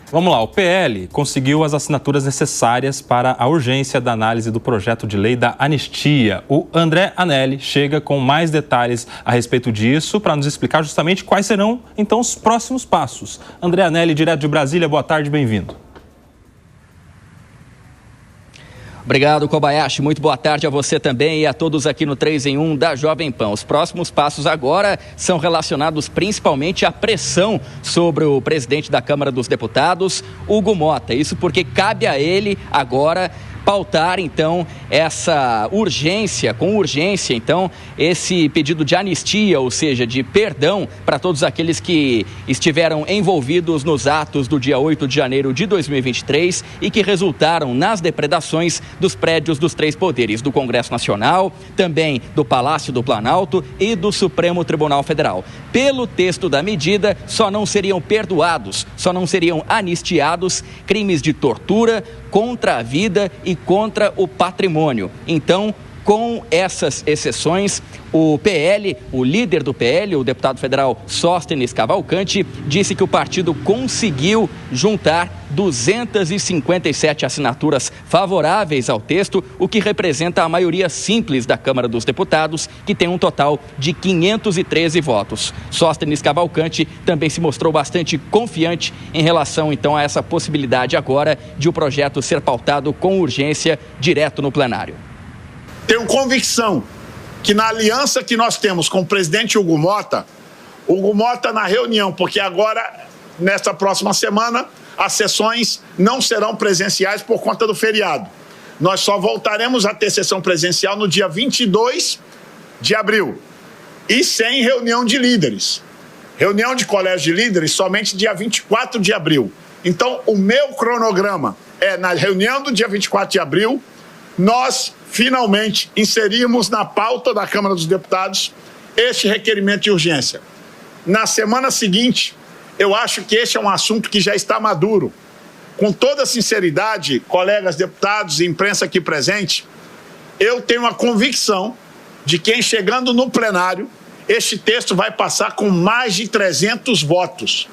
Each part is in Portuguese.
Vamos lá, o PL conseguiu as assinaturas necessárias para a urgência da análise do projeto de lei da anistia. O André Anelli chega com mais detalhes a respeito disso para nos explicar justamente quais serão, então, os próximos passos. André Anelli, direto de Brasília, boa tarde, bem-vindo. Obrigado, Kobayashi. Muito boa tarde a você também e a todos aqui no 3 em 1 da Jovem Pan. Os próximos passos agora são relacionados principalmente à pressão sobre o presidente da Câmara dos Deputados, Hugo Motta. Isso porque cabe a ele agora pautar, então, essa urgência, com urgência, então, esse pedido de anistia, ou seja, de perdão para todos aqueles que estiveram envolvidos nos atos do dia 8 de janeiro de 2023 e que resultaram nas depredações dos prédios dos três poderes, do Congresso Nacional, também do Palácio do Planalto e do Supremo Tribunal Federal. Pelo texto da medida, só não seriam perdoados, só não seriam anistiados crimes de tortura contra a vida e contra o patrimônio. Então, com essas exceções, o PL, o líder do PL, o deputado federal Sóstenes Cavalcante, disse que o partido conseguiu juntar 257 assinaturas favoráveis ao texto, o que representa a maioria simples da Câmara dos Deputados, que tem um total de 513 votos. Sóstenes Cavalcante também se mostrou bastante confiante em relação, então, a essa possibilidade agora de o projeto ser pautado com urgência direto no plenário. Tenho convicção que na aliança que nós temos com o presidente Hugo Motta na reunião, porque agora, nesta próxima semana, as sessões não serão presenciais por conta do feriado. Nós só voltaremos a ter sessão presencial no dia 22 de abril e sem reunião de líderes. Reunião de colégio de líderes somente dia 24 de abril. Então, o meu cronograma é na reunião do dia 24 de abril, nós finalmente inserimos na pauta da Câmara dos Deputados este requerimento de urgência. Na semana seguinte, eu acho que este é um assunto que já está maduro. Com toda sinceridade, colegas deputados e imprensa aqui presente, eu tenho a convicção de que, chegando no plenário, este texto vai passar com mais de 300 votos.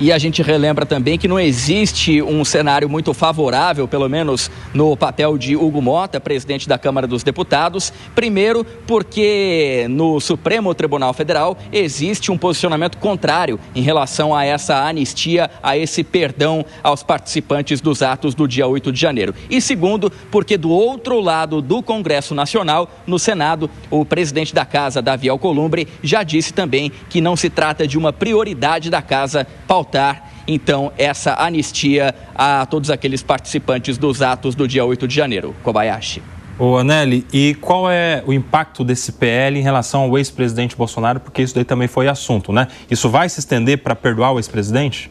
E a gente relembra também que não existe um cenário muito favorável, pelo menos no papel de Hugo Motta, presidente da Câmara dos Deputados. Primeiro, porque no Supremo Tribunal Federal existe um posicionamento contrário em relação a essa anistia, a esse perdão aos participantes dos atos do dia 8 de janeiro. E segundo, porque do outro lado do Congresso Nacional, no Senado, o presidente da Casa, Davi Alcolumbre, já disse também que não se trata de uma prioridade da Casa pautar, então, essa anistia a todos aqueles participantes dos atos do dia 8 de janeiro. Kobayashi. Ô, Anelli, e qual é o impacto desse PL em relação ao ex-presidente Bolsonaro? Porque isso daí também foi assunto, né? Isso vai se estender para perdoar o ex-presidente?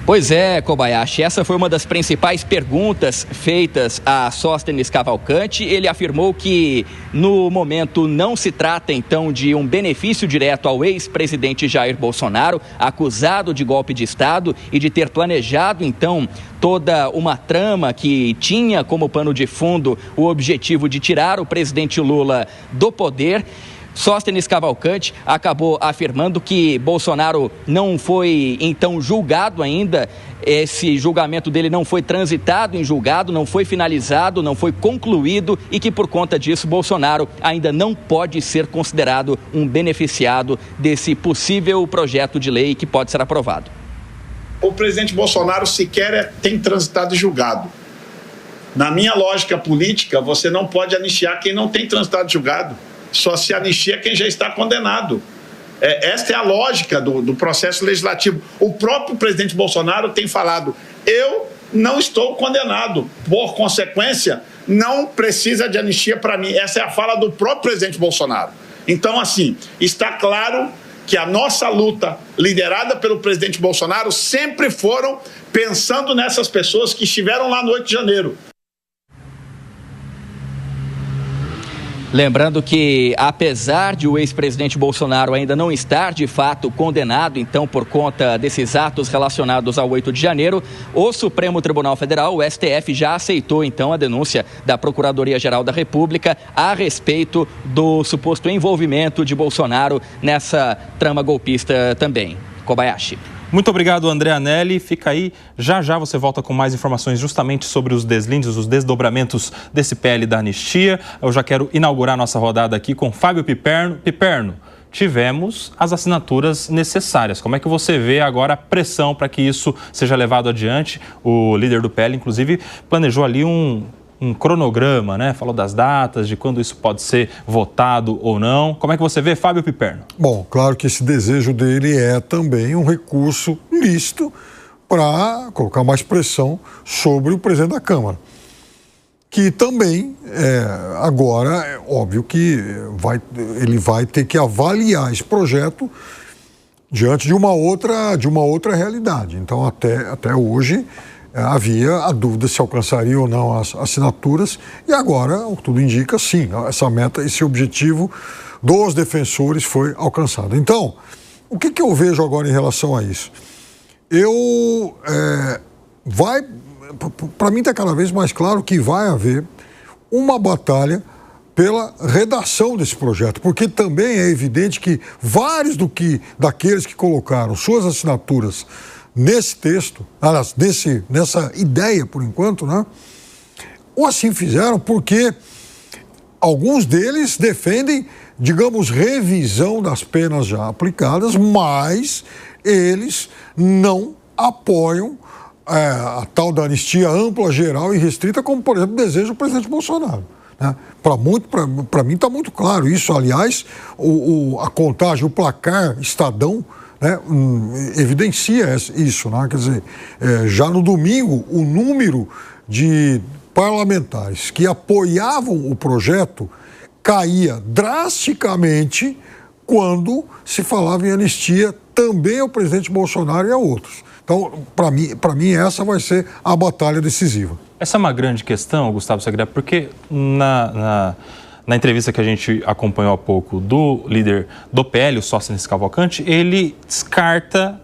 Pois é, Kobayashi, essa foi uma das principais perguntas feitas a Sóstenes Cavalcante. Ele afirmou que, no momento, não se trata, então, de um benefício direto ao ex-presidente Jair Bolsonaro, acusado de golpe de Estado e de ter planejado, então, toda uma trama que tinha como pano de fundo o objetivo de tirar o presidente Lula do poder. Sóstenes Cavalcante acabou afirmando que Bolsonaro não foi, então, julgado ainda. Esse julgamento dele não foi transitado em julgado, não foi finalizado, não foi concluído e que, por conta disso, Bolsonaro ainda não pode ser considerado um beneficiado desse possível projeto de lei que pode ser aprovado. O presidente Bolsonaro sequer tem transitado em julgado. Na minha lógica política, você não pode anistiar quem não tem transitado em julgado. Só se anistia quem já está condenado. Esta é a lógica do processo legislativo. O próprio presidente Bolsonaro tem falado: eu não estou condenado, por consequência, não precisa de anistia para mim. Essa é a fala do próprio presidente Bolsonaro. Então, assim, está claro que a nossa luta, liderada pelo presidente Bolsonaro, sempre foram pensando nessas pessoas que estiveram lá no 8 de janeiro. Lembrando que, apesar de o ex-presidente Bolsonaro ainda não estar, de fato, condenado, então, por conta desses atos relacionados ao 8 de janeiro, o Supremo Tribunal Federal, o STF, já aceitou, então, a denúncia da Procuradoria-Geral da República a respeito do suposto envolvimento de Bolsonaro nessa trama golpista também. Kobayashi. Muito obrigado, André Anelli. Fica aí, já você volta com mais informações justamente sobre os deslindes, os desdobramentos desse PL da anistia. Eu já quero inaugurar nossa rodada aqui com Fábio Piperno. Piperno, tivemos as assinaturas necessárias. Como é que você vê agora a pressão para que isso seja levado adiante? O líder do PL, inclusive, planejou ali um cronograma, né? Falou das datas, de quando isso pode ser votado ou não. Como é que você vê, Fábio Piperno? Bom, claro que esse desejo dele é também um recurso lícito para colocar mais pressão sobre o presidente da Câmara. Que também, agora, é óbvio que ele vai ter que avaliar esse projeto diante de uma outra realidade. Então, até hoje, havia a dúvida se alcançaria ou não as assinaturas, e agora, tudo indica, sim, essa meta, esse objetivo dos defensores foi alcançado. Então, o que eu vejo agora em relação a isso? Para mim está cada vez mais claro que vai haver uma batalha pela redação desse projeto, porque também é evidente que vários daqueles que colocaram suas assinaturas nesse texto, nessa ideia, por enquanto, né? Ou assim fizeram porque alguns deles defendem, digamos, revisão das penas já aplicadas, mas eles não apoiam a tal da anistia ampla, geral e restrita, como, por exemplo, deseja o presidente Bolsonaro. Né? Para mim está muito claro isso. Aliás, a contagem, o placar Estadão, né, evidencia isso, né? Quer dizer, já no domingo, o número de parlamentares que apoiavam o projeto caía drasticamente quando se falava em anistia também ao presidente Bolsonaro e a outros. Então, para mim, essa vai ser a batalha decisiva. Essa é uma grande questão, Gustavo Segré, porque na entrevista que a gente acompanhou há pouco do líder do PL, o Sóstenes Cavalcante, ele descarta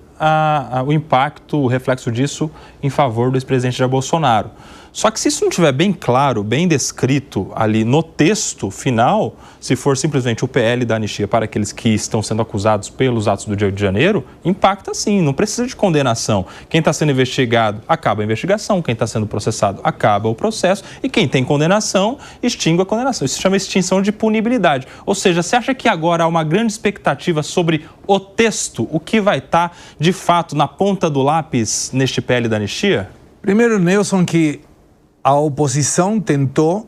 o impacto, o reflexo disso em favor do ex-presidente Jair Bolsonaro. Só que se isso não estiver bem claro, bem descrito ali no texto final, se for simplesmente o PL da anistia para aqueles que estão sendo acusados pelos atos do dia de janeiro, impacta sim, não precisa de condenação. Quem está sendo investigado, acaba a investigação, quem está sendo processado, acaba o processo, e quem tem condenação, extingue a condenação. Isso se chama extinção de punibilidade. Ou seja, você acha que agora há uma grande expectativa sobre o texto, o que vai estar, de fato, na ponta do lápis neste PL da anistia? Primeiro, Nelson, que a oposição tentou,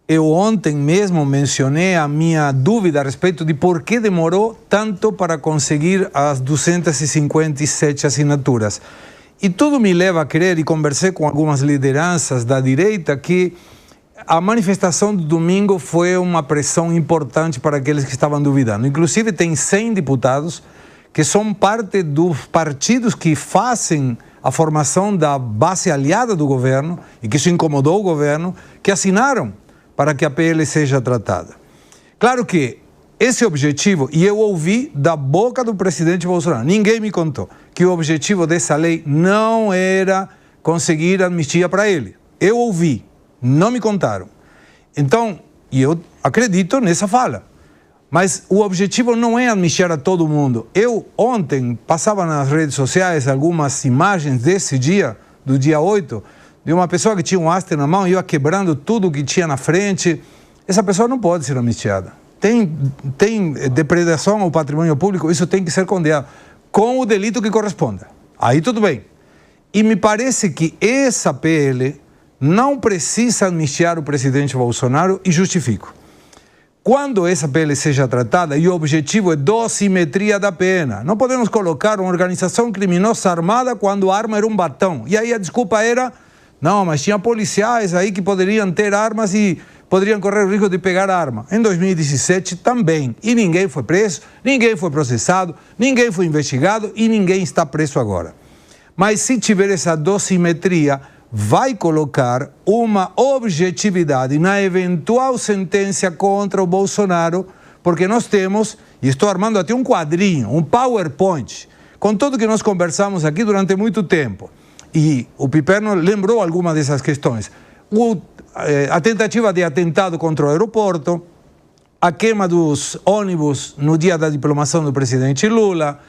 eu ontem mesmo mencionei a minha dúvida a respeito de por que demorou tanto para conseguir as 257 assinaturas. E tudo me leva a crer, e conversei com algumas lideranças da direita, que a manifestação do domingo foi uma pressão importante para aqueles que estavam duvidando. Inclusive, tem 100 deputados que são parte dos partidos que fazem a formação da base aliada do governo, e que isso incomodou o governo, que assinaram para que a PL seja tratada. Claro que esse objetivo, e eu ouvi da boca do presidente Bolsonaro, ninguém me contou, que o objetivo dessa lei não era conseguir anistia para ele. Eu ouvi, não me contaram. Então, e eu acredito nessa fala. Mas o objetivo não é amnistiar a todo mundo. Eu ontem passava nas redes sociais algumas imagens desse dia, do dia 8, de uma pessoa que tinha um haste na mão e ia quebrando tudo que tinha na frente. Essa pessoa não pode ser amnistiada. Tem depredação ao patrimônio público, isso tem que ser condenado com o delito que corresponda. Aí tudo bem. E me parece que essa PL não precisa amnistiar o presidente Bolsonaro, e justifico. Quando essa PL seja tratada, e o objetivo é dosimetria da pena, não podemos colocar uma organização criminosa armada quando a arma era um batão. E aí a desculpa era, não, mas tinha policiais aí que poderiam ter armas e poderiam correr o risco de pegar a arma. Em 2017 também. E ninguém foi preso, ninguém foi processado, ninguém foi investigado e ninguém está preso agora. Mas se tiver essa dosimetria, vai colocar uma objetividade na eventual sentença contra o Bolsonaro, porque nós temos, e estou armando até um quadrinho, um PowerPoint, com tudo que nós conversamos aqui durante muito tempo. E o Piperno lembrou algumas dessas questões. A tentativa de atentado contra o aeroporto, a queima dos ônibus no dia da diplomação do presidente Lula,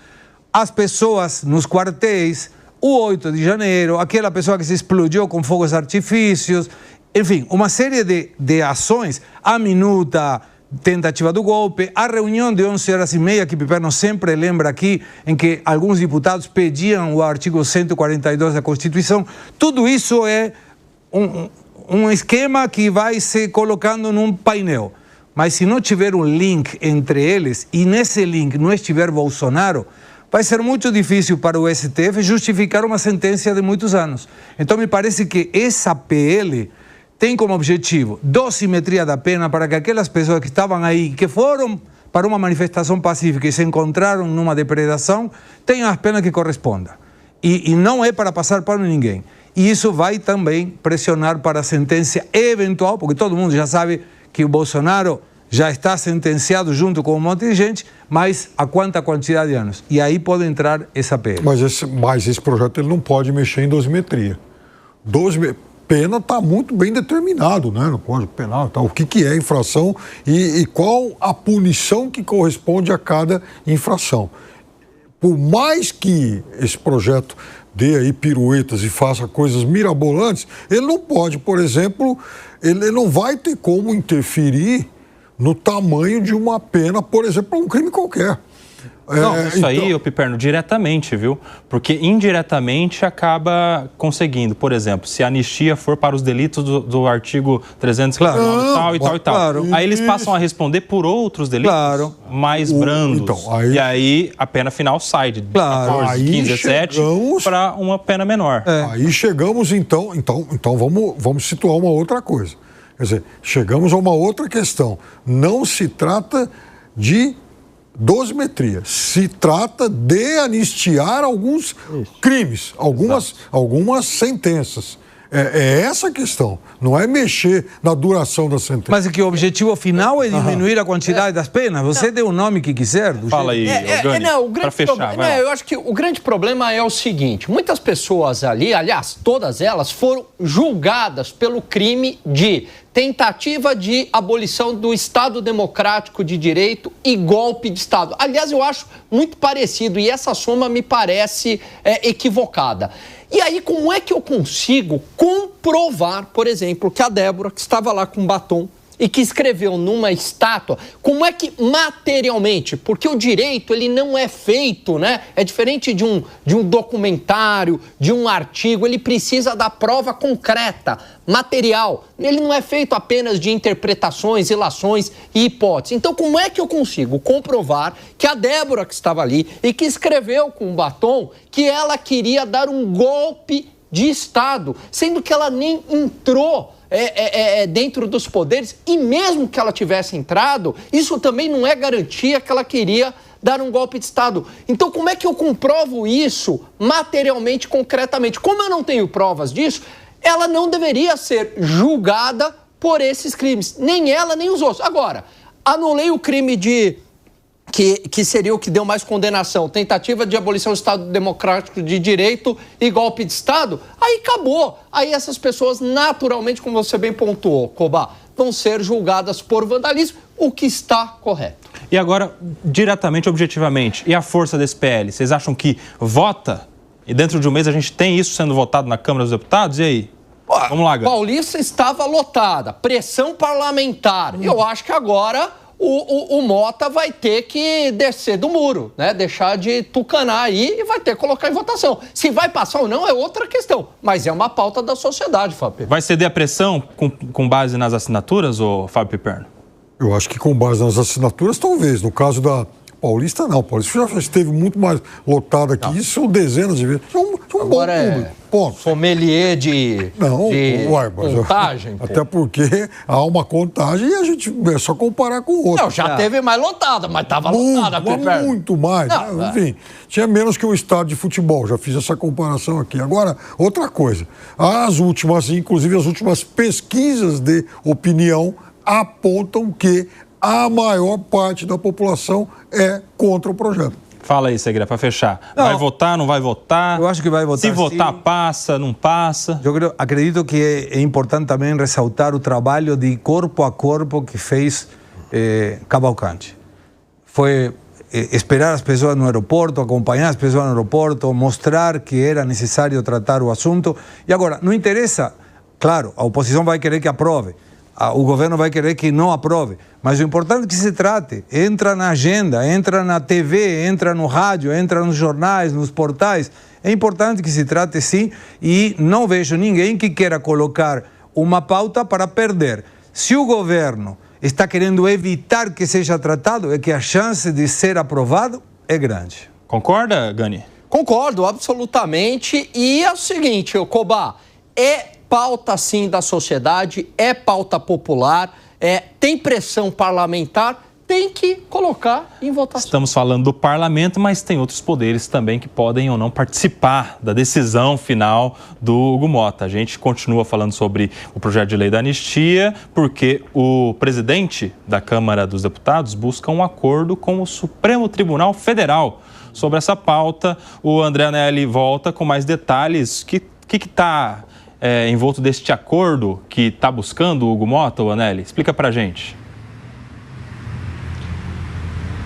as pessoas nos quartéis, o 8 de janeiro, aquela pessoa que se explodiu com fogos artifícios, enfim, uma série de ações, a minuta, tentativa do golpe, a reunião de 11h30, que Piperno sempre lembra aqui, em que alguns deputados pediam o artigo 142 da Constituição, tudo isso é um esquema que vai se colocando num painel. Mas se não tiver um link entre eles, e nesse link não estiver Bolsonaro, vai ser muito difícil para o STF justificar uma sentença de muitos anos. Então me parece que essa PL tem como objetivo dosimetria da pena para que aquelas pessoas que estavam aí, que foram para uma manifestação pacífica e se encontraram numa depredação, tenham as penas que correspondam. E não é para passar pano em ninguém. E isso vai também pressionar para a sentença eventual, porque todo mundo já sabe que o Bolsonaro já está sentenciado junto com um monte de gente, mas a quanta quantidade de anos? E aí pode entrar essa PL. Mas esse projeto ele não pode mexer em dosimetria. Pena está muito bem determinado, né? No Código Penal, tá? O que é infração e qual a punição que corresponde a cada infração. Por mais que esse projeto dê aí piruetas e faça coisas mirabolantes, ele não pode, por exemplo, ele não vai ter como interferir no tamanho de uma pena, por exemplo, para um crime qualquer. Não, isso aí, o Piperno, diretamente, viu? Porque indiretamente acaba conseguindo. Por exemplo, se a anistia for para os delitos do artigo 359 tal e tal. Claro. Aí eles passam a responder por outros delitos mais brandos. Então, e aí a pena final sai de 14, 15, 17 para uma pena menor. Aí chegamos, então vamos situar uma outra coisa. Quer dizer, chegamos a uma outra questão. Não se trata de dosimetria, se trata de anistiar alguns crimes, algumas sentenças. É essa a questão, não é mexer na duração da sentença. Mas é que o objetivo final é diminuir a quantidade das penas. Você deu o nome que quiser. Fala aí, para fechar. Eu acho que o grande problema é o seguinte, muitas pessoas ali, aliás, todas elas, foram julgadas pelo crime de tentativa de abolição do Estado Democrático de Direito e golpe de Estado. Aliás, eu acho muito parecido e essa soma me parece equivocada. E aí, como é que eu consigo comprovar, por exemplo, que a Débora, que estava lá com batom e que escreveu numa estátua, como é que materialmente, porque o direito ele não é feito, né? É diferente de um documentário, de um artigo, ele precisa da prova concreta, material. Ele não é feito apenas de interpretações, ilações e hipóteses. Então, como é que eu consigo comprovar que a Débora que estava ali e que escreveu com batom que ela queria dar um golpe de Estado, sendo que ela nem entrou dentro dos poderes, e mesmo que ela tivesse entrado, isso também não é garantia que ela queria dar um golpe de Estado. Então, como é que eu comprovo isso materialmente, concretamente? Como eu não tenho provas disso, ela não deveria ser julgada por esses crimes, nem ela, nem os outros. Agora, anulei o crime que seria o que deu mais condenação, tentativa de abolição do Estado Democrático de Direito e golpe de Estado, aí acabou. Aí essas pessoas, naturalmente, como você bem pontuou, Cobá, vão ser julgadas por vandalismo, o que está correto. E agora, diretamente, objetivamente, e a força desse PL? Vocês acham que vota? E dentro de um mês a gente tem isso sendo votado na Câmara dos Deputados? E aí? Vamos lá, Gano. Paulista estava lotada, pressão parlamentar. Eu acho que agora o Mota vai ter que descer do muro, né? Deixar de tucanar aí e vai ter que colocar em votação. Se vai passar ou não é outra questão, mas é uma pauta da sociedade, Fábio. Vai ceder a pressão com base nas assinaturas, ô Fábio Piperno? Eu acho que com base nas assinaturas, talvez. No caso da Paulista, não. Paulista já esteve muito mais lotada aqui, isso dezenas de vezes. É foi um Agora bom público. Ponto. Sommelier de contagem. Até porque há uma contagem e a gente é só comparar com o outro. Não, já teve mais lotada, mas estava lotada. Muito mais. Não, né? Enfim, tinha menos que um estádio de futebol. Já fiz essa comparação aqui. Agora, outra coisa. Inclusive as últimas pesquisas de opinião apontam que a maior parte da população é contra o projeto. Fala aí, Segre, para fechar. Não, vai votar, não vai votar? Eu acho que vai votar. Se votar, sim. passa, não passa? Acredito que é importante também ressaltar o trabalho de corpo a corpo que fez Cavalcante. Foi esperar as pessoas no aeroporto, acompanhar as pessoas no aeroporto, mostrar que era necessário tratar o assunto. E agora, não interessa, claro, a oposição vai querer que aprove. O governo vai querer que não aprove, mas o importante é que se trate, entra na agenda, entra na TV, entra no rádio, entra nos jornais, nos portais, é importante que se trate sim e não vejo ninguém que queira colocar uma pauta para perder. Se o governo está querendo evitar que seja tratado, é que a chance de ser aprovado é grande. Concorda, Gani? Concordo, absolutamente, e é o seguinte, Cobá, pauta, sim, da sociedade, é pauta popular, tem pressão parlamentar, tem que colocar em votação. Estamos falando do parlamento, mas tem outros poderes também que podem ou não participar da decisão final do Hugo Motta. A gente continua falando sobre o projeto de lei da anistia, porque o presidente da Câmara dos Deputados busca um acordo com o Supremo Tribunal Federal sobre essa pauta. O André Anelli volta com mais detalhes. O que está envolto deste acordo que está buscando o Hugo Motta, o Anelli? Explica pra gente.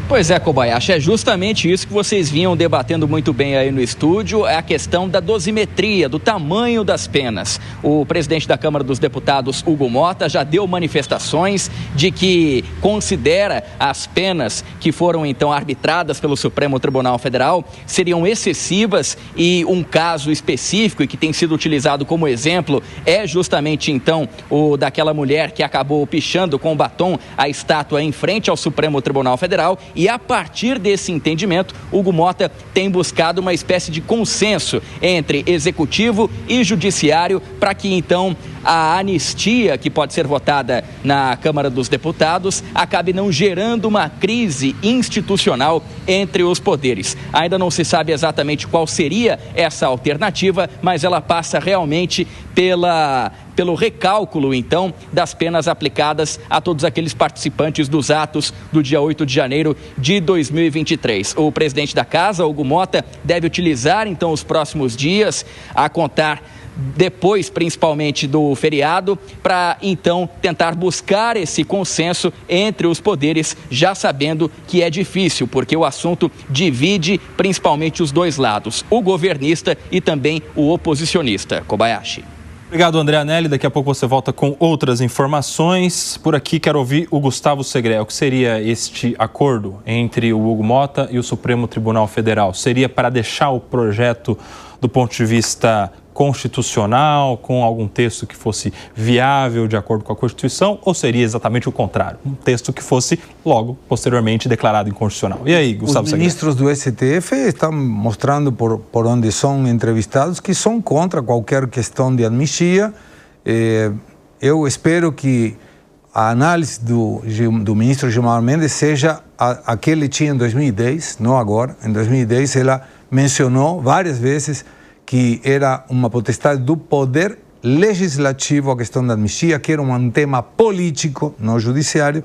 Pois é, Kobayashi, é justamente isso que vocês vinham debatendo muito bem aí no estúdio, é a questão da dosimetria, do tamanho das penas. O presidente da Câmara dos Deputados, Hugo Motta, já deu manifestações de que considera as penas que foram então arbitradas pelo Supremo Tribunal Federal seriam excessivas e um caso específico e que tem sido utilizado como exemplo é justamente então o daquela mulher que acabou pichando com batom a estátua em frente ao Supremo Tribunal Federal. E a partir desse entendimento, Hugo Motta tem buscado uma espécie de consenso entre executivo e judiciário para que então a anistia que pode ser votada na Câmara dos Deputados acabe não gerando uma crise institucional entre os poderes. Ainda não se sabe exatamente qual seria essa alternativa, mas ela passa realmente pelo recálculo, então, das penas aplicadas a todos aqueles participantes dos atos do dia 8 de janeiro de 2023. O presidente da Casa, Hugo Motta, deve utilizar, então, os próximos dias, a contar depois, principalmente, do feriado, para, então, tentar buscar esse consenso entre os poderes, já sabendo que é difícil, porque o assunto divide, principalmente, os dois lados, o governista e também o oposicionista. Kobayashi. Obrigado, André Anelli. Daqui a pouco você volta com outras informações. Por aqui quero ouvir o Gustavo Segre. O que seria este acordo entre o Hugo Motta e o Supremo Tribunal Federal? Seria para deixar o projeto do ponto de vista constitucional, com algum texto que fosse viável de acordo com a Constituição, ou seria exatamente o contrário? Um texto que fosse logo, posteriormente, declarado inconstitucional. E aí, Gustavo Segre? Os ministros do STF estão mostrando por onde são entrevistados que são contra qualquer questão de anistia. Eu espero que a análise do ministro Gilmar Mendes seja a que ele tinha em 2010, não agora. Em 2010, ela mencionou várias vezes que era uma potestade do poder legislativo a questão da anistia, que era um tema político, não judiciário.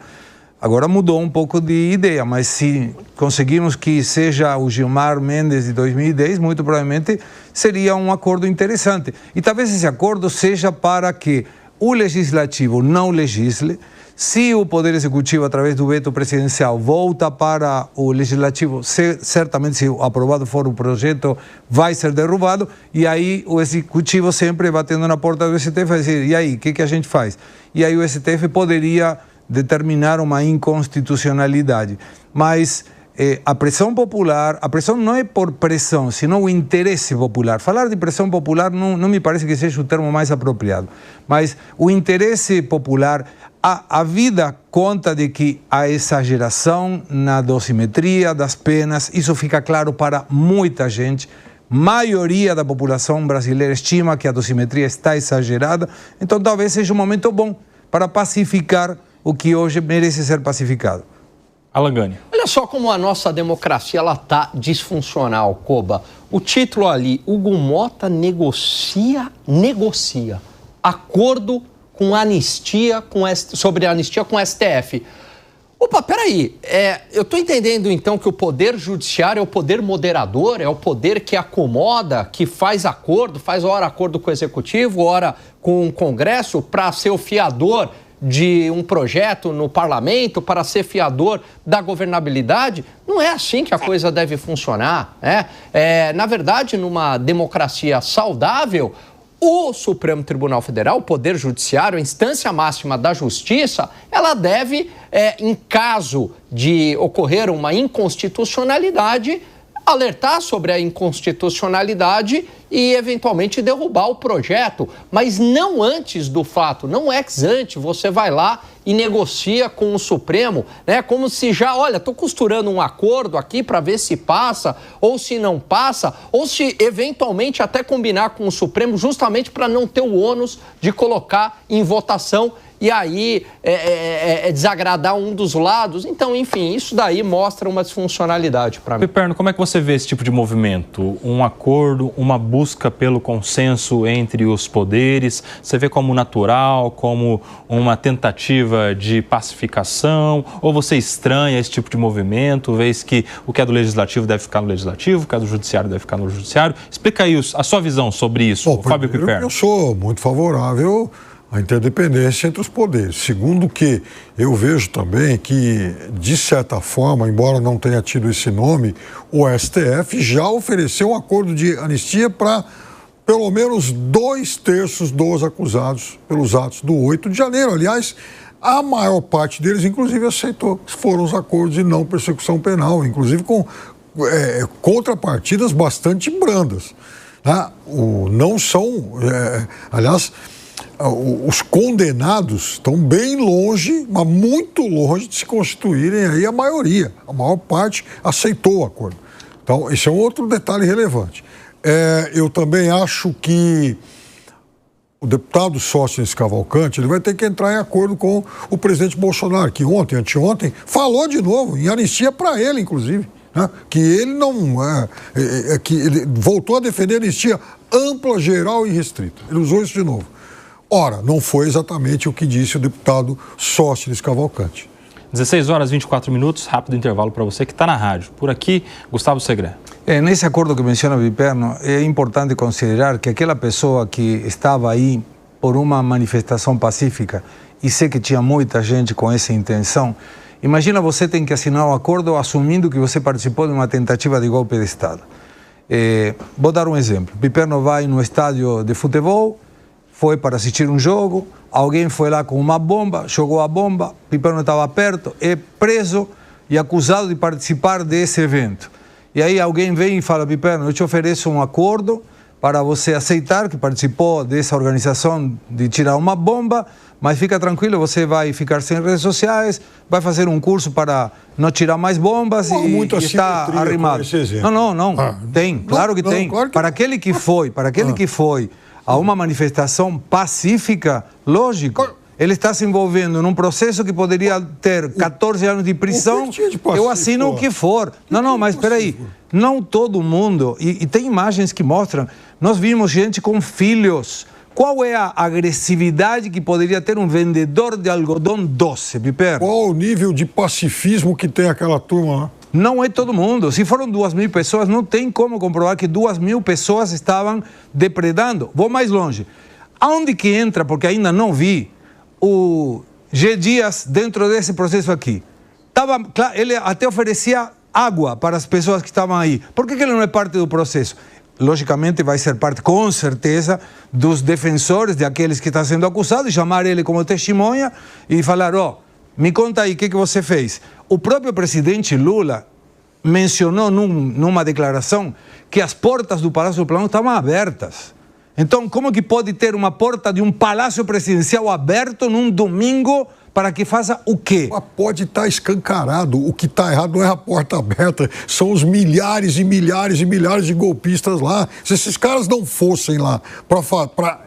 Agora mudou um pouco de ideia, mas se conseguirmos que seja o Gilmar Mendes de 2010, muito provavelmente seria um acordo interessante. E talvez esse acordo seja para que o legislativo não legisle. Se o Poder Executivo, através do veto presidencial, volta para o Legislativo, certamente, se aprovado for o projeto, vai ser derrubado, e aí o Executivo sempre batendo na porta do STF vai dizer, e aí, o que a gente faz? E aí o STF poderia determinar uma inconstitucionalidade. Mas a pressão popular, a pressão não é por pressão, senão o interesse popular. Falar de pressão popular não me parece que seja o termo mais apropriado, mas o interesse popular, a vida conta de que há exageração na dosimetria das penas, isso fica claro para muita gente, maioria da população brasileira estima que a dosimetria está exagerada, então talvez seja um momento bom para pacificar o que hoje merece ser pacificado. Alan Gani. Olha só como a nossa democracia está disfuncional, Koba. O título ali, Hugo Mota negocia acordo com anistia sobre anistia com o STF. Opa, peraí, eu estou entendendo então que o poder judiciário é o poder moderador, é o poder que acomoda, que faz acordo, faz ora acordo com o executivo, ora com o Congresso para ser o fiador de um projeto no parlamento, para ser fiador da governabilidade. Não é assim que a coisa deve funcionar, né? Na verdade, numa democracia saudável, o Supremo Tribunal Federal, o Poder Judiciário, a instância máxima da justiça, ela deve, em caso de ocorrer uma inconstitucionalidade, alertar sobre a inconstitucionalidade e, eventualmente, derrubar o projeto. Mas não antes do fato, não ex ante, você vai lá e negocia com o Supremo, né? Como se já, olha, estou costurando um acordo aqui para ver se passa, ou se não passa, ou se, eventualmente, até combinar com o Supremo, justamente para não ter o ônus de colocar em votação e aí desagradar um dos lados. Então, enfim, isso daí mostra uma disfuncionalidade para mim. Piperno, como é que você vê esse tipo de movimento? Um acordo, uma busca pelo consenso entre os poderes? Você vê como natural, como uma tentativa de pacificação? Ou você estranha esse tipo de movimento, vês que o que é do Legislativo deve ficar no Legislativo, o que é do Judiciário deve ficar no Judiciário? Explica aí a sua visão sobre isso, Fábio Piperno. Eu sou muito favorável a interdependência entre os poderes. Segundo que eu vejo também que, de certa forma, embora não tenha tido esse nome, o STF já ofereceu um acordo de anistia para pelo menos 2/3 dos acusados pelos atos do 8 de janeiro. Aliás, a maior parte deles, inclusive, aceitou. Foram os acordos de não persecução penal, inclusive com contrapartidas bastante brandas. Né? Não são... aliás... Os condenados estão bem longe, mas muito longe de se constituírem aí a maioria. A maior parte aceitou o acordo. Então, esse é um outro detalhe relevante. Eu também acho que o deputado Sóstenes Cavalcante ele vai ter que entrar em acordo com o presidente Bolsonaro, que ontem, anteontem, falou de novo em anistia para ele, inclusive. Né? Que ele não... que ele voltou a defender a anistia ampla, geral e restrita. Ele usou isso de novo. Ora, não foi exatamente o que disse o deputado Sóstenes Cavalcante. 16 horas e 24 minutos, rápido intervalo para você que está na rádio. Por aqui, Gustavo Segré. Nesse acordo que menciona o Piperno, é importante considerar que aquela pessoa que estava aí por uma manifestação pacífica, e sei que tinha muita gente com essa intenção, imagina você tem que assinar um acordo assumindo que você participou de uma tentativa de golpe de Estado. Vou dar um exemplo. O Piperno vai no estádio de futebol, foi para assistir um jogo, alguém foi lá com uma bomba, jogou a bomba, Piperno estava perto, é preso e acusado de participar desse evento. E aí alguém vem e fala, Piperno, eu te ofereço um acordo para você aceitar que participou dessa organização de tirar uma bomba, mas fica tranquilo, você vai ficar sem redes sociais, vai fazer um curso para não tirar mais bombas e está arrimado. Não, tem, claro que tem. Claro que... Para aquele que foi a uma manifestação pacífica, lógico, ele está se envolvendo num processo que poderia ter 14 anos de prisão, eu assino o que for. Não, mas espera aí, não todo mundo, e tem imagens que mostram, nós vimos gente com filhos. Qual é a agressividade que poderia ter um vendedor de algodão doce, Piperno? Qual o nível de pacifismo que tem aquela turma lá? Não é todo mundo. Se foram 2.000 pessoas, não tem como comprovar que 2.000 pessoas estavam depredando. Vou mais longe. Aonde que entra, porque ainda não vi, o G. Dias dentro desse processo aqui? Ele até oferecia água para as pessoas que estavam aí. Por que ele não é parte do processo? Logicamente vai ser parte, com certeza, dos defensores de aqueles que estão sendo acusados, chamar ele como testemunha e falar, me conta aí o que você fez. O próprio presidente Lula mencionou numa declaração que as portas do Palácio do Planalto estavam abertas. Então, como que pode ter uma porta de um palácio presidencial aberto num domingo para que faça o quê? Mas pode estar escancarado. O que está errado não é a porta aberta, são os milhares e milhares e milhares de golpistas lá. Se esses caras não fossem lá para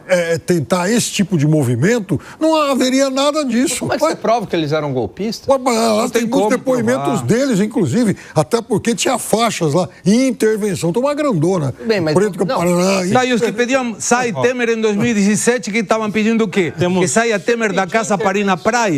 tentar esse tipo de movimento, não haveria nada disso. Como é que você prova que eles eram golpistas? Lá tem muitos depoimentos deles, inclusive, até porque tinha faixas lá, intervenção, tem uma grandona. Bem, mas Preto que Paraná. E os que pediam sai Temer em 2017, que estavam pedindo o quê? Que saia Temer da casa para ir na praia?